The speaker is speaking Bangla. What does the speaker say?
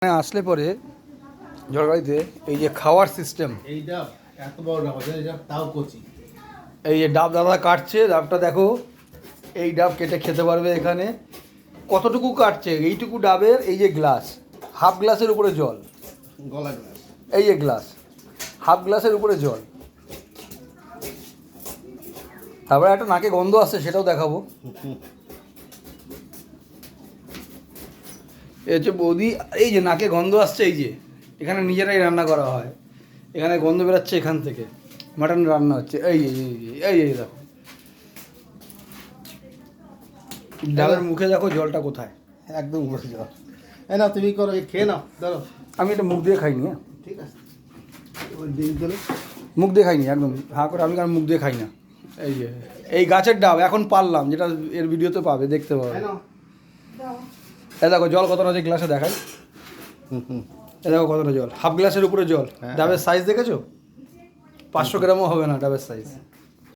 আসলে পরে জলপাইতে এই যে খাওয়ার সিস্টেম, এইটা এত বড় ডাব আছে, এটা তাও কচি। এই যে ডাব দাদা কাটছে, ডাবটা দেখো, এই ডাব কেটে খেতে পারবে এখানে। কতটুকু কাটছে, এইটুকু ডাবের এই যে গ্লাস, হাফ গ্লাসের উপরে জল, গলা গ্লাস, এই যে গ্লাস, হাফ গ্লাসের উপরে জল। তারপরে একটা নাকে গন্ধ আসছে, সেটাও দেখাবো। এই হচ্ছে বৌদি, এই যে নাকে গন্ধ আসছে, এই যে এখানে নিজেরাই রান্না করা হয়, এখানে গন্ধ বেরাচ্ছে এখান থেকে, মাটন রান্না হচ্ছে। এই এই এই এই দেখো, ডালের মুখে দেখো জলটা কোথায়, একদম ঘুরে যাও। এই না, তুমি করো, খেয়ে নাও, ধরো। আমি এটা মুখ দিয়ে খাইনি, হ্যাঁ ঠিক আছে, ওই ডিম দিলে মুখ দিয়ে খাইনি, একদম হা করে, আমি কারণ মুখ দিয়ে খাই না। এই যে এই গাছের ডাব এখন পারলাম, যেটা এর ভিডিওতে পাবে, দেখতে পাবে। এ দেখো জল কতটা, যে গ্লাসে দেখাই, এ দেখো কতটা জল, হাফ গ্লাসের উপরে জল। হ্যাঁ। ডাবের সাইজ দেখেছো? 500 গ্রামও হবে না ডাবের সাইজ।